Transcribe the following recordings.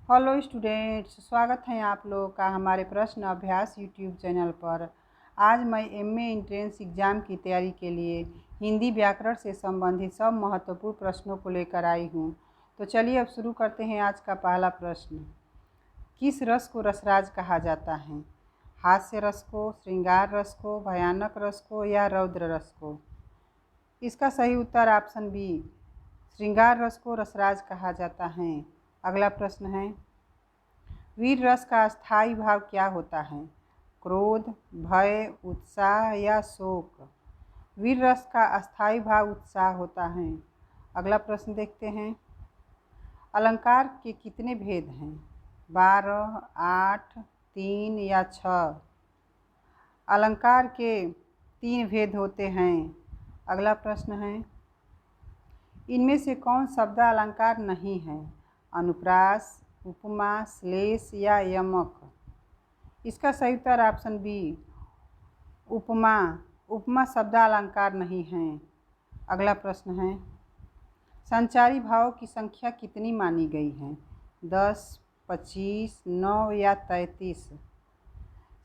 Hello students, स्वागत है आप लोगों का हमारे प्रश्न अभ्यास यूट्यूब चैनल पर। आज मैं एमए एंट्रेंस एग्ज़ाम की तैयारी के लिए हिंदी व्याकरण से संबंधित सब महत्वपूर्ण प्रश्नों को लेकर आई हूँ। तो चलिए अब शुरू करते हैं आज का पहला प्रश्न। किस रस को रसराज कहा जाता है? हास्य रस को, श्रृंगार रस को, भयानक रस को या रौद्र रस को? इसका सही उत्तर ऑप्शन बी, श्रृंगार रस को रसराज कहा जाता है। अगला प्रश्न है, वीर रस का स्थायी भाव क्या होता है? क्रोध, भय, उत्साह या शोक? वीर रस का स्थायी भाव उत्साह होता है। अगला प्रश्न देखते हैं, अलंकार के कितने भेद हैं? 12, 8, 3 या 6? अलंकार के 3 भेद होते हैं। अगला प्रश्न है, इनमें से कौन शब्द अलंकार नहीं है? अनुप्रास, उपमा, श्लेष या यमक? इसका सही उत्तर ऑप्शन बी, उपमा। उपमा शब्द अलंकार नहीं है। अगला प्रश्न है, संचारी भावों की संख्या कितनी मानी गई है? 10, 25, 9 या 33?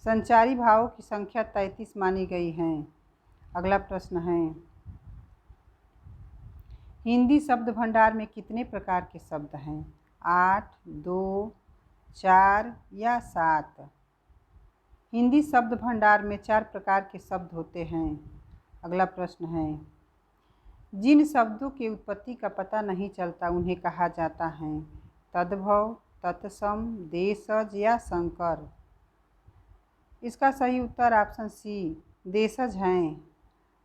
संचारी भावों की संख्या 33 मानी गई है। अगला प्रश्न है, हिंदी शब्द भंडार में कितने प्रकार के शब्द हैं? 8, 2, 4 या 7? हिंदी शब्द भंडार में 4 प्रकार के शब्द होते हैं। अगला प्रश्न है, जिन शब्दों की उत्पत्ति का पता नहीं चलता उन्हें कहा जाता है? तद्भव, तत्सम, देशज या संकर? इसका सही उत्तर ऑप्शन सी, देशज हैं।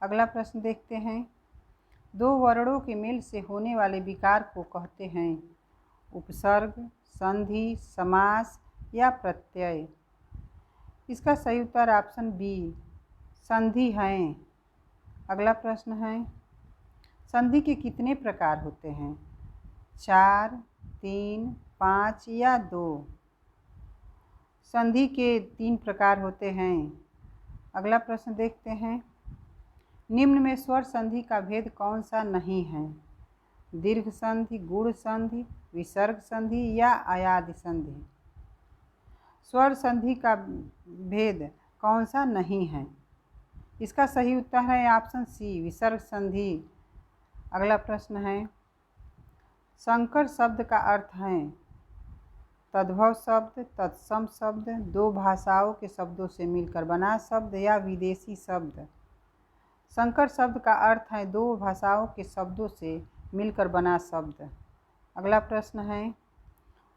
अगला प्रश्न देखते हैं, 2 वर्णों के मेल से होने वाले विकार को कहते हैं? उपसर्ग, संधि, समास या प्रत्यय? इसका सही उत्तर ऑप्शन बी, संधि हैं। अगला प्रश्न है, संधि के कितने प्रकार होते हैं? 4, 3, 5 या 2? संधि के 3 प्रकार होते हैं। अगला प्रश्न देखते हैं, निम्न में स्वर संधि का भेद कौन सा नहीं है? दीर्घ संधि, गुण संधि, विसर्ग संधि या अयादि संधि? स्वर संधि का भेद कौन सा नहीं है? इसका सही उत्तर है ऑप्शन सी, विसर्ग संधि। अगला प्रश्न है, संकर शब्द का अर्थ है? तद्भव शब्द, तत्सम शब्द, 2 भाषाओं के शब्दों से मिलकर बना शब्द या विदेशी शब्द? संकर शब्द का अर्थ है 2 भाषाओं के शब्दों से मिलकर बना शब्द। अगला प्रश्न है,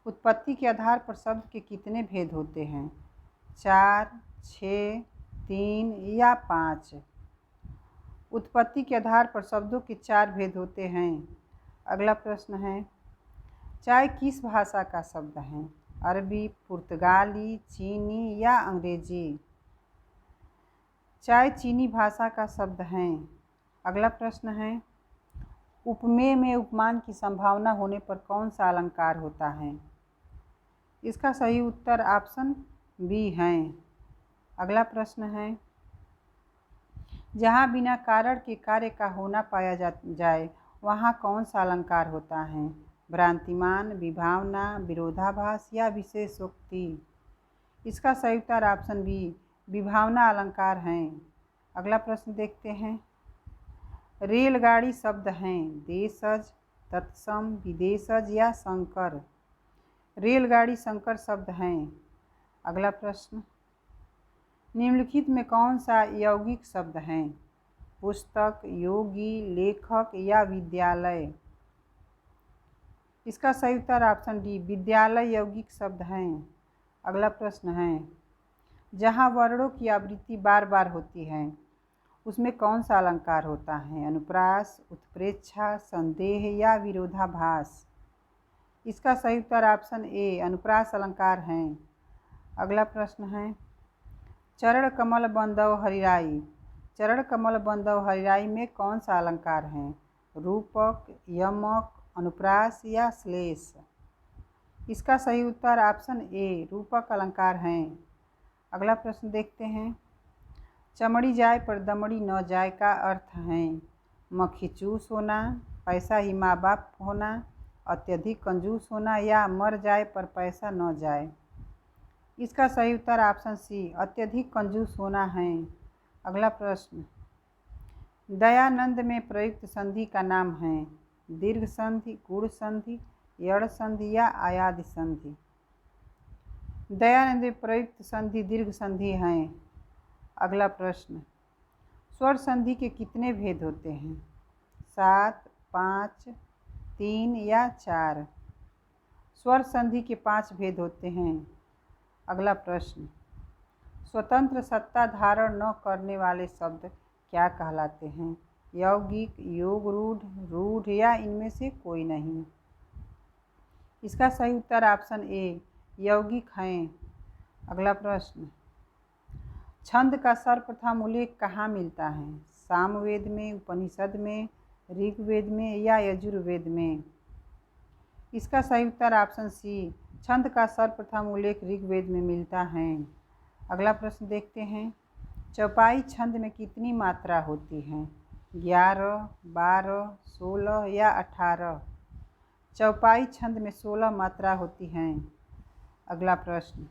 उत्पत्ति के आधार पर शब्द के कितने भेद होते हैं? 4, 6, 3 या 5? उत्पत्ति के आधार पर शब्दों के 4 भेद होते हैं। अगला प्रश्न है, चाय किस भाषा का शब्द है? अरबी, पुर्तगाली, चीनी या अंग्रेजी? चाय चीनी भाषा का शब्द है। अगला प्रश्न है, उपमेय में उपमान की संभावना होने पर कौन सा अलंकार होता है? इसका सही उत्तर ऑप्शन बी है। अगला प्रश्न है, जहाँ बिना कारण के कार्य का होना पाया जाए वहाँ कौन सा अलंकार होता है? भ्रांतिमान, विभावना, विरोधाभास या विशेषोक्ति? इसका सही उत्तर ऑप्शन बी, विभावना अलंकार हैं। अगला प्रश्न देखते हैं, रेलगाड़ी शब्द हैं? देशज, तत्सम, विदेशज या संकर? रेलगाड़ी संकर शब्द हैं। अगला प्रश्न, निम्नलिखित में कौन सा यौगिक शब्द है? पुस्तक, योगी, लेखक या विद्यालय? इसका सही उत्तर ऑप्शन डी, विद्यालय यौगिक शब्द हैं। अगला प्रश्न है, जहाँ वर्णों की आवृत्ति बार बार होती है उसमें कौन सा अलंकार होता है? अनुप्रास, उत्प्रेक्षा, संदेह या विरोधाभास? इसका सही उत्तर ऑप्शन ए, अनुप्रास अलंकार हैं। अगला प्रश्न है, चरण कमल बंदव हरिराई। चरण कमल बंदव हरिराई में कौन सा अलंकार है? रूपक, यमक, अनुप्रास या श्लेष? इसका सही उत्तर ऑप्शन ए, रूपक अलंकार हैं। अगला प्रश्न देखते हैं, चमड़ी जाए पर दमड़ी न जाए का अर्थ है? मक्खी चूस होना, पैसा ही माँ बाप होना, अत्यधिक कंजूस होना या मर जाए पर पैसा न जाए। इसका सही उत्तर ऑप्शन सी अत्यधिक कंजूस होना है। अगला प्रश्न, दयानंद में प्रयुक्त संधि का नाम है। दीर्घ संधि, गुण संधि, यड़ संधि या आयादी संधि। दयानंद में प्रयुक्त संधि दीर्घ संधि है। अगला प्रश्न, स्वर संधि के कितने भेद होते हैं? 7, 5, 3 या 4। स्वर संधि के 5 भेद होते हैं। अगला प्रश्न, स्वतंत्र सत्ता धारण न करने वाले शब्द क्या कहलाते हैं? यौगिक, योग रूढ़, रूढ़ या इनमें से कोई नहीं। इसका सही उत्तर ऑप्शन ए यौगिक हैं। अगला प्रश्न, छंद का सर्वप्रथम उल्लेख कहाँ मिलता है? सामवेद में, उपनिषद में, ऋग्वेद में या यजुर्वेद में। इसका सही उत्तर ऑप्शन सी छंद का सर्वप्रथम उल्लेख ऋग्वेद में मिलता है। अगला प्रश्न देखते हैं, चौपाई छंद में कितनी मात्रा होती है? 11, 12, 16 या 18। चौपाई छंद में 16 मात्रा होती हैं। अगला प्रश्न,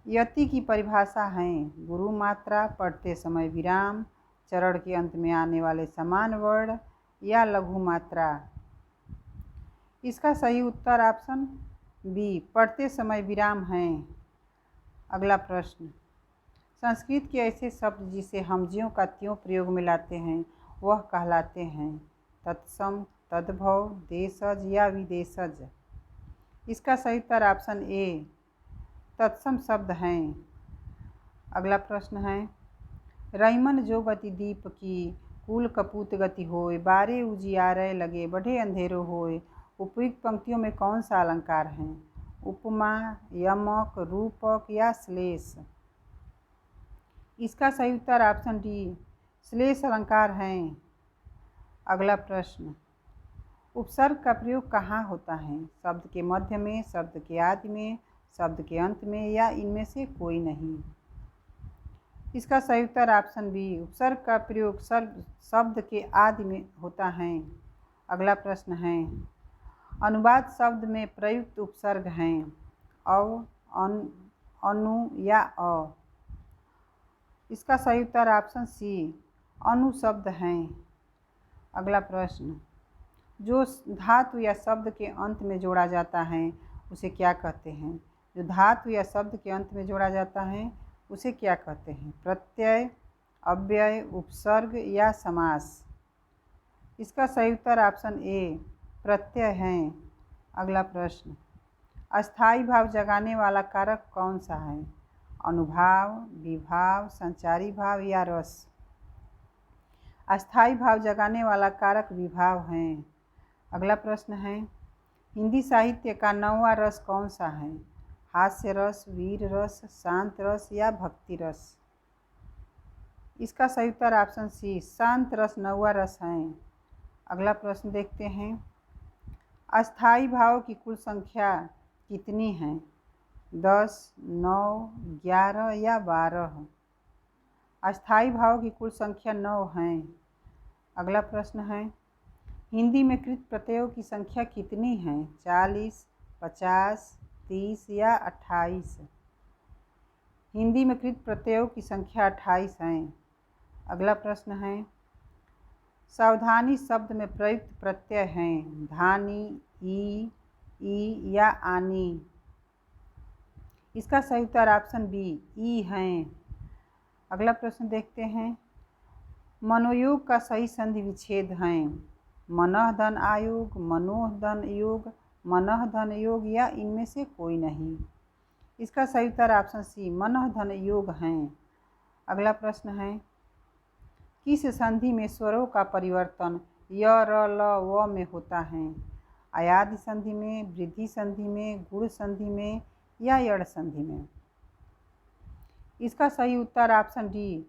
यति की परिभाषा है। गुरु मात्रा, पढ़ते समय विराम, चरण के अंत में आने वाले समान वर्ण या लघु मात्रा। इसका सही उत्तर ऑप्शन बी पढ़ते समय विराम है। अगला प्रश्न, संस्कृत के ऐसे शब्द जिसे हमजियों का त्यों प्रयोग में लाते हैं वह कहलाते हैं? तत्सम, तद्भव, देशज या विदेशज। इसका सही उत्तर ऑप्शन ए तत्सम शब्द हैं। अगला प्रश्न है, रईमन जो गति दीप की, कुल कपूत गति होय, बारे उजियारे लगे, बढ़े अंधेरो होय। उपयुक्त पंक्तियों में कौन सा अलंकार है? उपमा, यमक, रूपक या श्लेष। इसका सही उत्तर ऑप्शन डी श्लेष अलंकार हैं। अगला प्रश्न, उपसर्ग का प्रयोग कहाँ होता है? शब्द के मध्य में, शब्द के आदि में, शब्द के अंत में या इनमें से कोई नहीं। इसका सही उत्तर ऑप्शन बी उपसर्ग का प्रयोग शब्द के आदि में होता है। अगला प्रश्न है, अनुवाद शब्द में प्रयुक्त उपसर्ग हैं अव, अनु या अ। इसका सही उत्तर ऑप्शन सी अनु शब्द हैं। अगला प्रश्न, जो धातु या शब्द के अंत में जोड़ा जाता है उसे क्या कहते हैं? जो धातु या शब्द के अंत में जोड़ा जाता है उसे क्या कहते हैं? प्रत्यय, अव्यय, उपसर्ग या समास। इसका सही उत्तर ऑप्शन ए प्रत्यय है। अगला प्रश्न, अस्थायी भाव जगाने वाला कारक कौन सा है? अनुभाव, विभाव, संचारी भाव या रस। अस्थायी भाव जगाने वाला कारक विभाव हैं। अगला प्रश्न है, हिंदी साहित्य का 9वां रस कौन सा है? हास्य रस, वीर रस, शांत रस या भक्ति रस। इसका सही उत्तर ऑप्शन सी शांत रस 9वां रस है। अगला प्रश्न देखते हैं, अस्थायी भाव की कुल संख्या कितनी है? 10, 9, 11 या 12। अस्थायी भाव की कुल संख्या 9 है। अगला प्रश्न है, हिंदी में कृत प्रत्ययों की संख्या कितनी है? 40, 50, 30 या 28। हिंदी में कृत प्रत्ययों की संख्या 28 है। अगला प्रश्न है, सावधानी शब्द में प्रयुक्त प्रत्यय हैं धानी, ई या आनी। इसका सही उत्तर ऑप्शन बी ई हैं। अगला प्रश्न देखते हैं, मनोयोग का सही संधि विच्छेद हैं मनः धन आयोग, मनोह धन योग, मनः धन योग या इनमें से कोई नहीं। इसका सही उत्तर ऑप्शन सी मनः धन योग हैं। अगला प्रश्न है, किस संधि में स्वरों का परिवर्तन य, र, ल, व में होता है? आयादी संधि में, वृद्धि संधि में, गुण संधि में या यड़ संधि में। इसका सही उत्तर ऑप्शन डी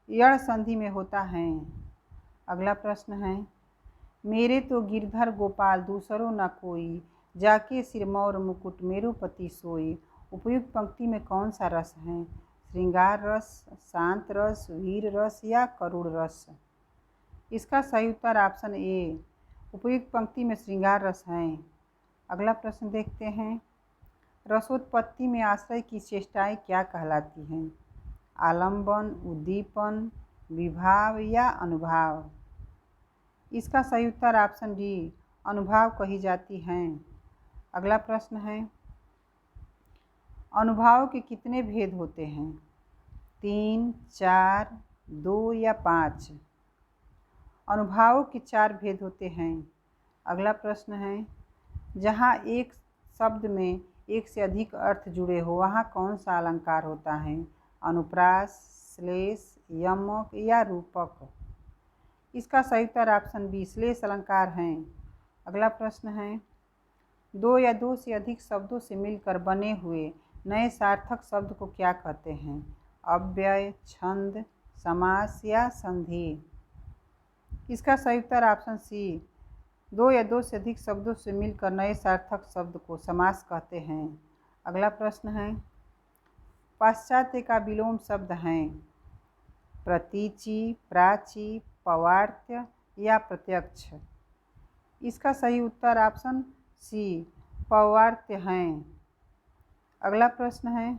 यड़ संधि में होता है। अगला प्रश्न है, मेरे तो गिरधर गोपाल दूसरो न कोई, जाके सिरमौर मुकुट मेरो पति सोई। उपयुक्त पंक्ति में कौन सा रस है? श्रृंगार रस, शांत रस, वीर रस या करुण रस। इसका सही उत्तर ऑप्शन ए उपयुक्त पंक्ति में श्रृंगार रस है। अगला प्रश्न देखते हैं, रसोत्पत्ति में आश्रय की चेष्टाएं क्या कहलाती हैं? आलंबन, उद्दीपन, विभाव या अनुभाव? इसका सही उत्तर ऑप्शन डी, अनुभाव कही जाती हैं। अगला प्रश्न है, अनुभाव के कितने भेद होते हैं? 3, 4, 2 या 5? अनुभावों के 4 भेद होते हैं। अगला प्रश्न है, जहाँ एक शब्द में एक से अधिक अर्थ जुड़े हो वहाँ कौन सा अलंकार होता है? अनुप्रास, श्लेष, यमक या रूपक? इसका सही उत्तर ऑप्शन बी, श्लेष अलंकार हैं। अगला प्रश्न है, 2 या 2 से अधिक शब्दों से मिलकर बने हुए नए सार्थक शब्द को क्या कहते हैं? अव्यय, छंद, समास या संधि? इसका सही उत्तर ऑप्शन सी, 2 या 2 से अधिक शब्दों से मिलकर नए सार्थक शब्द को समास कहते हैं। अगला प्रश्न है, पाश्चात्य का विलोम शब्द हैं? प्रतीचि, प्राची, पवार्त्य या प्रत्यक्ष? इसका सही उत्तर ऑप्शन सी, पवार्त्य हैं। अगला प्रश्न है,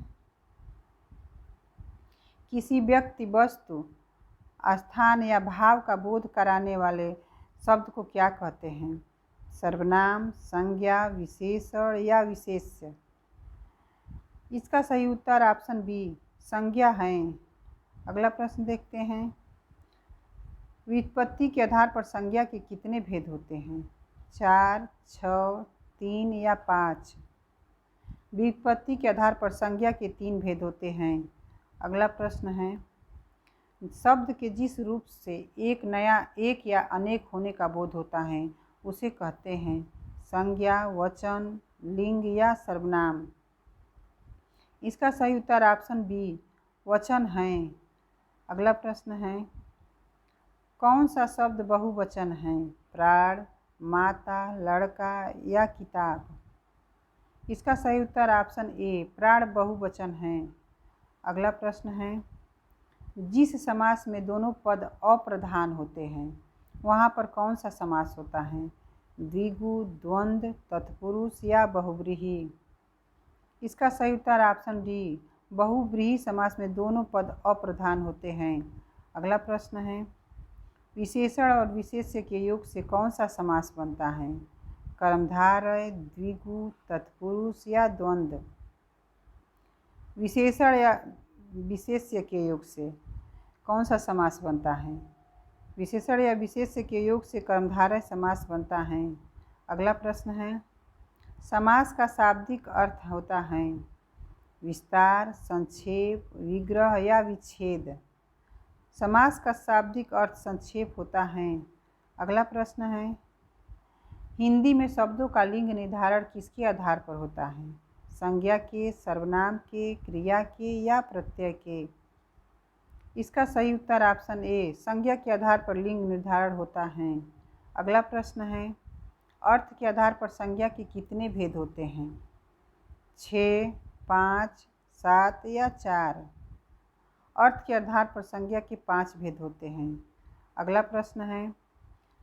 किसी व्यक्ति, वस्तु, स्थान या भाव का बोध कराने वाले शब्द को क्या कहते हैं? सर्वनाम, संज्ञा, विशेषण या विशेष्य? इसका सही उत्तर ऑप्शन बी, संज्ञा है। अगला प्रश्न देखते हैं, व्युत्पत्ति के आधार पर संज्ञा के कितने भेद होते हैं? 4, 6, 3 या 5? व्युत्पत्ति के आधार पर संज्ञा के 3 भेद होते हैं। अगला प्रश्न है, शब्द के जिस रूप से एक या अनेक होने का बोध होता है उसे कहते हैं संज्ञा, वचन, लिंग या सर्वनाम? इसका सही उत्तर ऑप्शन बी, वचन है। अगला प्रश्न है, कौन सा शब्द बहुवचन है? प्राण, माता, लड़का या किताब? इसका सही उत्तर ऑप्शन ए, प्राण बहुवचन है। अगला प्रश्न है, जिस समास में दोनों पद अप्रधान होते हैं वहाँ पर कौन सा समास होता है? द्विगु, द्वंद्व, तत्पुरुष या बहुव्रीहि? इसका सही उत्तर ऑप्शन डी, बहुव्रीहि समास में दोनों पद अप्रधान होते हैं। अगला प्रश्न है, विशेषण और विशेष्य के योग से कौन सा समास बनता है? कर्मधारय, द्विगु, तत्पुरुष या द्वंद्व? विशेषण या विशेष्य के योग से कौन सा समास बनता है? विशेषण या विशेष्य के योग से कर्मधारय समास बनता है। अगला प्रश्न है, समास का शाब्दिक अर्थ होता है विस्तार, संक्षेप, विग्रह या विच्छेद? समास का शाब्दिक अर्थ संक्षेप होता है। अगला प्रश्न है, हिंदी में शब्दों का लिंग निर्धारण किसके आधार पर होता है? संज्ञा के, सर्वनाम के, क्रिया के या प्रत्यय के? इसका सही उत्तर ऑप्शन ए, संज्ञा के आधार पर लिंग निर्धारण होता है। अगला प्रश्न है, अर्थ के आधार पर संज्ञा के कितने भेद होते हैं? 6, 5, 7 या 4? अर्थ के आधार पर संज्ञा के 5 भेद होते हैं। अगला प्रश्न है,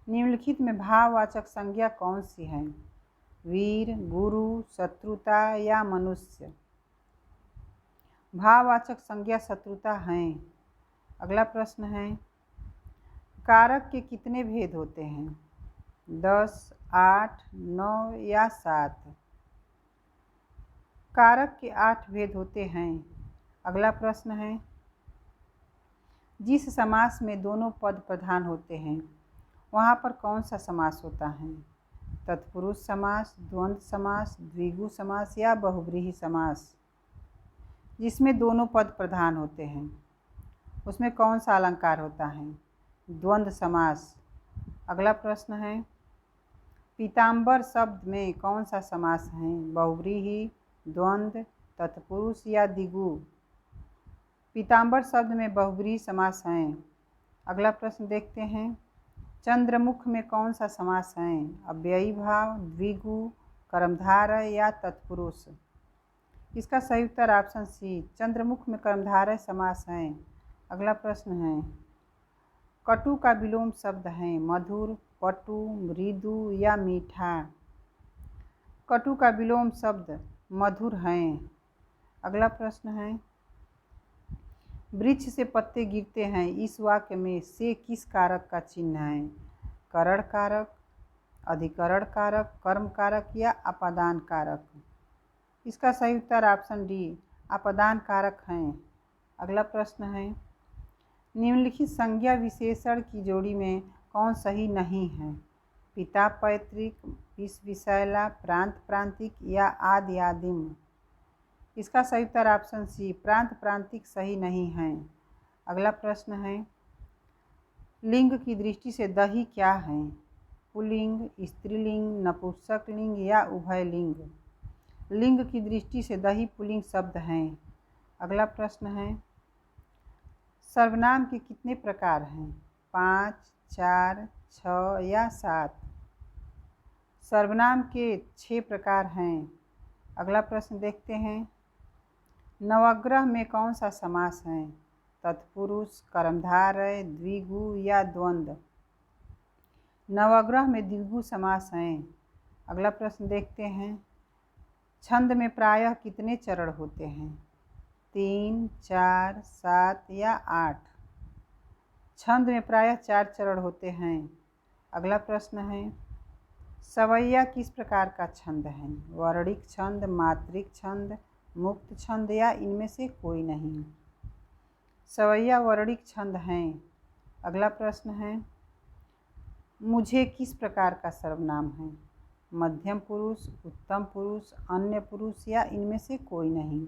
निम्नलिखित में भाववाचक संज्ञा कौन सी है? वीर, गुरु, शत्रुता या मनुष्य? भाववाचक संज्ञा शत्रुता हैं। अगला प्रश्न है, कारक के कितने भेद होते हैं? 10, 8, 9 या 7? कारक के 8 भेद होते हैं। अगला प्रश्न है, जिस समास में दोनों पद प्रधान होते हैं वहाँ पर कौन सा समास होता है? तत्पुरुष समास, द्वंद्व समास, द्विगु समास या बहुव्रीहि समास? जिसमें दोनों पद प्रधान होते हैं उसमें कौन सा अलंकार होता है? द्वंद्व समास। अगला प्रश्न है, पीताम्बर शब्द में कौन सा समास है? बहुव्रीहि, द्वंद्व, तत्पुरुष या द्विगु? पीताम्बर शब्द में बहुव्रीहि समास हैं। अगला प्रश्न देखते हैं, चंद्रमुख में कौन सा समास है? अव्ययी भाव, द्विगु, कर्मधारय या तत्पुरुष? इसका सही उत्तर ऑप्शन सी, चंद्रमुख में कर्मधारय समास है। अगला प्रश्न है, कटु का विलोम शब्द है? मधुर, पटु, मृदु या मीठा। कटु का विलोम शब्द मधुर है। अगला प्रश्न है, वृक्ष से पत्ते गिरते हैं, इस वाक्य में से किस कारक का चिन्ह है? करण कारक, अधिकरण कारक, कर्म कारक या अपादान कारक। इसका सही उत्तर ऑप्शन डी अपादान कारक है। अगला प्रश्न है, निम्नलिखित संज्ञा विशेषण की जोड़ी में कौन सही नहीं है? पिता पैतृक, विश्व विषैला, प्रांत प्रांतिक या आदि आदिम। इसका सही उत्तर ऑप्शन सी प्रांत प्रांतिक सही नहीं है। अगला प्रश्न है, लिंग की दृष्टि से दही क्या है? पुल्लिंग, स्त्रीलिंग, नपुंसकलिंग या उभयलिंग। लिंग की दृष्टि से दही पुल्लिंग शब्द हैं। अगला प्रश्न है, सर्वनाम के कितने प्रकार हैं? 5, 4, 6 या 7। सर्वनाम के 6 प्रकार हैं। अगला प्रश्न देखते हैं, नवग्रह में कौन सा समास है? तत्पुरुष, कर्मधारय, द्विगु या द्वंद्व। नवग्रह में द्विगु समास हैं। अगला प्रश्न देखते हैं, छंद में प्रायः कितने चरण होते हैं? 3, 4, 7 या 8। छंद में प्रायः 4 चरण होते हैं। अगला प्रश्न है, सवैया किस प्रकार का छंद है? वर्णिक छंद, मात्रिक छंद, मुक्त छंद या इनमें से कोई नहीं। सवैया वर्णिक छंद हैं। अगला प्रश्न है, मुझे किस प्रकार का सर्वनाम है? मध्यम पुरुष, उत्तम पुरुष, अन्य पुरुष या इनमें से कोई नहीं।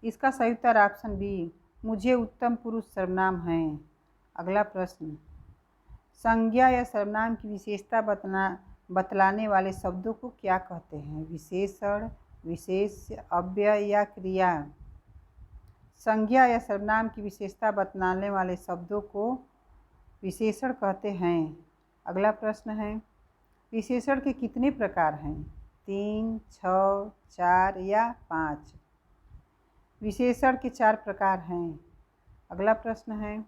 इसका सही उत्तर ऑप्शन बी मुझे उत्तम पुरुष सर्वनाम है। अगला प्रश्न, संज्ञा या सर्वनाम की विशेषता बतलाने वाले शब्दों को क्या कहते हैं? विशेषण, विशेष्य, अव्यय या क्रिया। संज्ञा या सर्वनाम की विशेषता बतलाने वाले शब्दों को विशेषण कहते हैं। अगला प्रश्न है, विशेषण के कितने प्रकार हैं? 3, 6, 4 या 5। विशेषण के 4 प्रकार हैं। अगला प्रश्न है,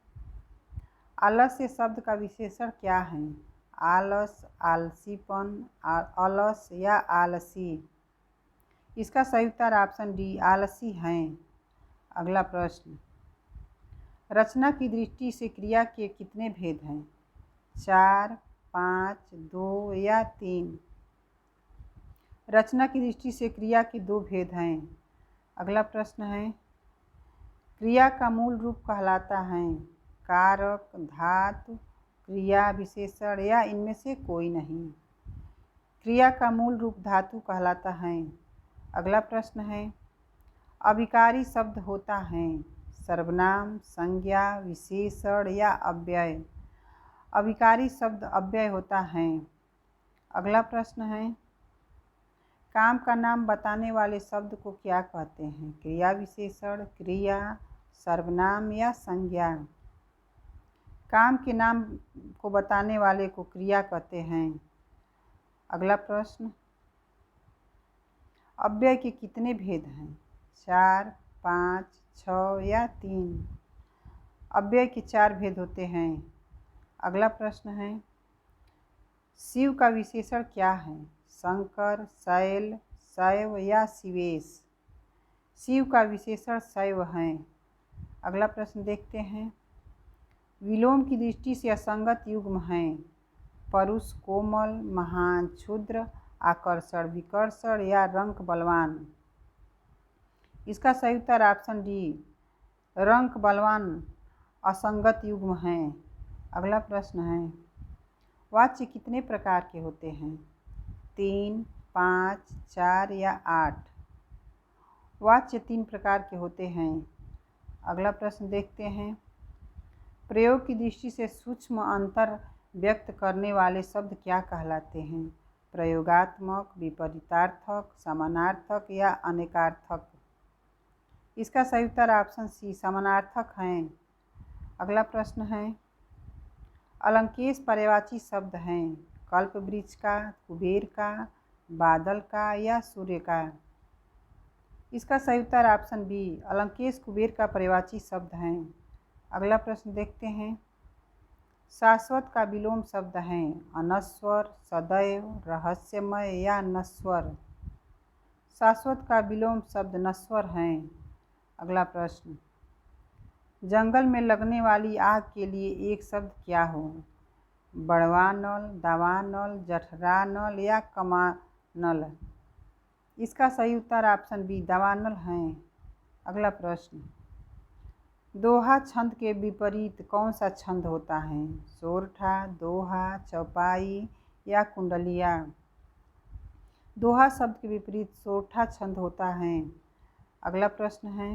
आलस्य शब्द का विशेषण क्या है? आलस, आलसीपन, अलस या आलसी। इसका सही उत्तर ऑप्शन डी आलसी है। अगला प्रश्न, रचना की दृष्टि से क्रिया के कितने भेद हैं? 4, 5, 2 या 3। रचना की दृष्टि से क्रिया के 2 भेद हैं। अगला प्रश्न है, क्रिया का मूल रूप कहलाता है? कारक, धातु, क्रिया विशेषण या इनमें से कोई नहीं। क्रिया का मूल रूप धातु कहलाता है। अगला प्रश्न है, अभिकारी शब्द होता है? सर्वनाम, संज्ञा, विशेषण या अव्यय। अभिकारी शब्द अव्यय होता है। अगला प्रश्न है, काम का नाम बताने वाले शब्द को क्या कहते हैं? क्रिया विशेषण, क्रिया, सर्वनाम या संज्ञा। काम के नाम को बताने वाले को क्रिया कहते हैं। अगला प्रश्न, अव्यय के कितने भेद हैं? 4, 5, 6 या 3। अव्यय के 4 भेद होते हैं। अगला प्रश्न है, शिव का विशेषण क्या है? शंकर, शैल, शैव या शिवेश। शिव का विशेषण शैव है। अगला प्रश्न देखते हैं, विलोम की दृष्टि से असंगत युग्म हैं? परुष, कोमल, महान, क्षुद्र, आकर्षण, विकर्षण या रंक, बलवान। इसका सही उत्तर ऑप्शन डी रंक, बलवान असंगत युग्म हैं। अगला प्रश्न है, वाच्य कितने प्रकार के होते हैं? 3, 5, 4 या 8। वाच्य 3 प्रकार के होते हैं। अगला प्रश्न देखते हैं, प्रयोग की दृष्टि से सूक्ष्म अंतर व्यक्त करने वाले शब्द क्या कहलाते हैं? प्रयोगात्मक, विपरीतार्थक, समानार्थक या अनेकार्थक। इसका सही उत्तर ऑप्शन सी समानार्थक हैं। अगला प्रश्न है, अलंकेश पर्यायवाची शब्द हैं? कल्प वृक्ष का, कुबेर का, बादल का या सूर्य का। इसका सही उत्तर ऑप्शन बी अलंकेश कुबेर का पर्यायवाची शब्द हैं। अगला प्रश्न देखते हैं, शाश्वत का विलोम शब्द है अनश्वर, सदैव, रहस्यमय या नश्वर। शाश्वत का विलोम शब्द नश्वर है। अगला प्रश्न, जंगल में लगने वाली आग के लिए एक शब्द क्या हो? बड़वानल, दावानल, जठरानल या कमानल। इसका सही उत्तर ऑप्शन बी दावानल है। अगला प्रश्न, दोहा छंद के विपरीत कौन सा छंद होता है? सोरठा, दोहा, चौपाई या कुंडलिया। दोहा शब्द के विपरीत सोरठा छंद होता है। अगला प्रश्न है,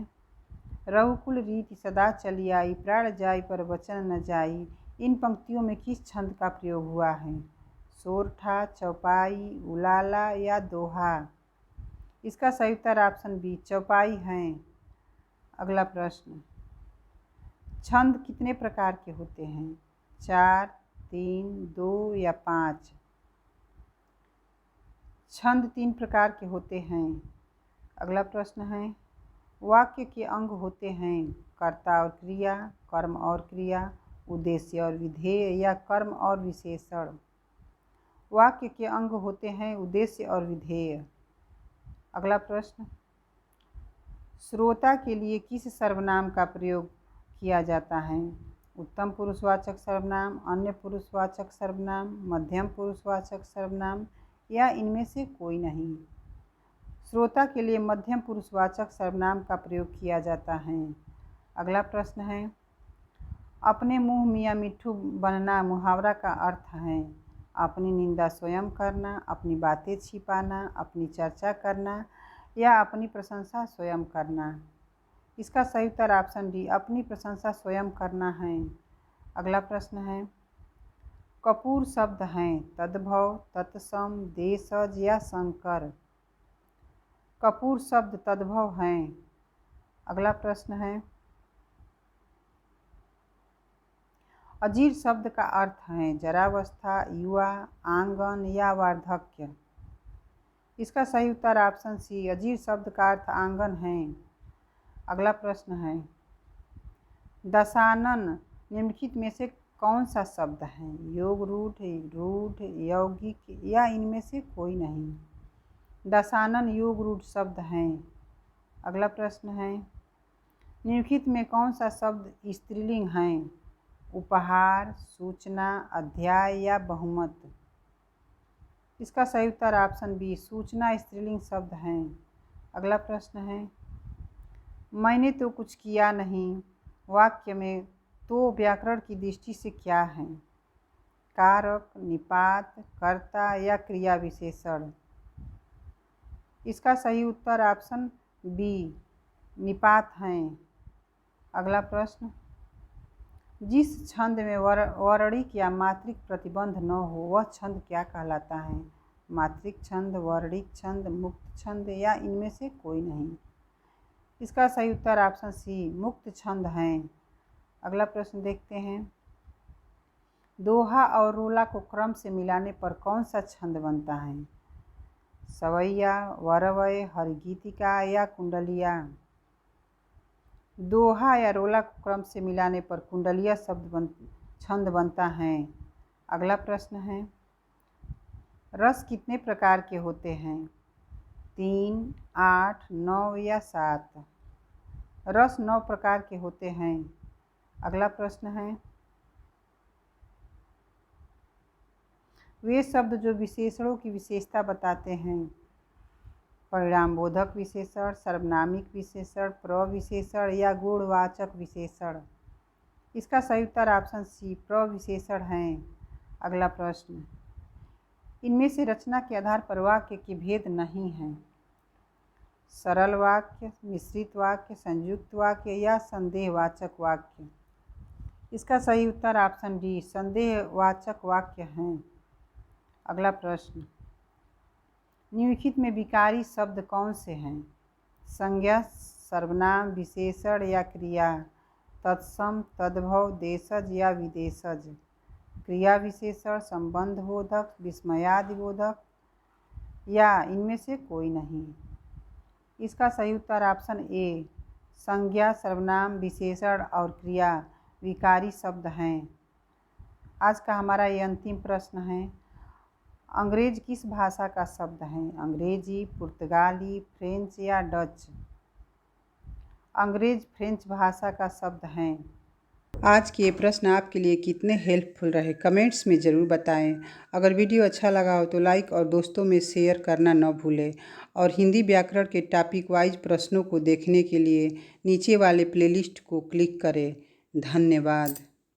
रघुकुल रीति सदा चली आई, प्राण जाई पर वचन न जाई। इन पंक्तियों में किस छंद का प्रयोग हुआ है? सोरठा, चौपाई, उलाला या दोहा। इसका सही उत्तर ऑप्शन बी चौपाई है। अगला प्रश्न, छंद कितने प्रकार के होते हैं? 4, 3, 2 या 5। छंद 3 प्रकार के होते हैं। अगला प्रश्न है, वाक्य के अंग होते हैं कर्ता और क्रिया, कर्म और क्रिया, उद्देश्य और विधेय या कर्म और विशेषण। वाक्य के अंग होते हैं उद्देश्य और विधेय। अगला प्रश्न, श्रोता के लिए किस सर्वनाम का प्रयोग किया जाता है? उत्तम पुरुषवाचक सर्वनाम, अन्य पुरुषवाचक सर्वनाम, मध्यम पुरुषवाचक सर्वनाम या इनमें से कोई नहीं। श्रोता के लिए मध्यम पुरुषवाचक सर्वनाम का प्रयोग किया जाता है। अगला प्रश्न है, अपने मुंह मियाँ मिट्ठू बनना मुहावरा का अर्थ है अपनी निंदा स्वयं करना, अपनी बातें छिपाना, अपनी चर्चा करना या अपनी प्रशंसा स्वयं करना। इसका सही उत्तर ऑप्शन डी अपनी प्रशंसा स्वयं करना है। अगला प्रश्न है, कपूर शब्द हैं तद्भव, तत्सम, देशज या संकर। कपूर शब्द तद्भव हैं। अगला प्रश्न है, अजीर शब्द का अर्थ है जरावस्था, युवा, आंगन या वार्धक्य। इसका सही उत्तर ऑप्शन सी अजीर शब्द का अर्थ आंगन है। अगला प्रश्न है, दशानन निम्नलिखित में से कौन सा शब्द है? योग रूढ़, रूढ़, यौगिक या इनमें से कोई नहीं। दशानन योग रूढ़ शब्द हैं। अगला प्रश्न है, निम्नलिखित में कौन सा शब्द स्त्रीलिंग है? उपहार, सूचना, अध्याय या बहुमत। इसका सही उत्तर ऑप्शन बी सूचना स्त्रीलिंग शब्द है। अगला प्रश्न है, मैंने तो कुछ किया नहीं वाक्य में तो व्याकरण की दृष्टि से क्या है? कारक, निपात, कर्ता या क्रिया विशेषण। इसका सही उत्तर ऑप्शन बी निपात है। अगला प्रश्न, जिस छंद में वर्णिक या मात्रिक प्रतिबंध न हो वह छंद क्या कहलाता है? मात्रिक छंद, वर्णिक छंद, मुक्त छंद या इनमें से कोई नहीं। इसका सही उत्तर ऑप्शन सी मुक्त छंद है। अगला प्रश्न देखते हैं, दोहा और रोला को क्रम से मिलाने पर कौन सा छंद बनता है? सवैया, वरवय, हरिगीतिका या कुंडलिया। दोहा या रोला को क्रम से मिलाने पर कुंडलिया छंद बनता है। अगला प्रश्न है, रस कितने प्रकार के होते हैं? 3, 8, 9 या 7। रस 9 प्रकार के होते हैं। अगला प्रश्न है, वे शब्द जो विशेषणों की विशेषता बताते हैं? परिणामबोधक विशेषण, सर्वनामिक विशेषण, प्रविशेषण या गुणवाचक विशेषण। इसका सही उत्तर ऑप्शन सी प्रविशेषण है। अगला प्रश्न, इनमें से रचना के आधार पर वाक्य के भेद नहीं हैं? सरल वाक्य, मिश्रित वाक्य, संयुक्त वाक्य या संदेहवाचक वाक्य। इसका सही उत्तर ऑप्शन डी संदेहवाचक वाक्य हैं। अगला प्रश्न, निम्नलिखित में विकारी शब्द कौन से हैं? संज्ञा, सर्वनाम, विशेषण या क्रिया, तत्सम, तद्भव, देशज या विदेशज। क्रिया विशेषण, संबंध बोधक, विस्मयादि बोधक या इनमें से कोई नहीं। इसका सही उत्तर ऑप्शन ए संज्ञा, सर्वनाम, विशेषण और क्रिया विकारी शब्द हैं। आज का हमारा ये अंतिम प्रश्न है, अंग्रेज किस भाषा का शब्द है? अंग्रेजी, पुर्तगाली, फ्रेंच या डच? अंग्रेज फ्रेंच भाषा का शब्द है। आज के ये प्रश्न आपके लिए कितने हेल्पफुल रहे कमेंट्स में ज़रूर बताएं। अगर वीडियो अच्छा लगा हो तो लाइक और दोस्तों में शेयर करना न भूलें। और हिंदी व्याकरण के टॉपिक वाइज प्रश्नों को देखने के लिए नीचे वाले प्लेलिस्ट को क्लिक करें। धन्यवाद।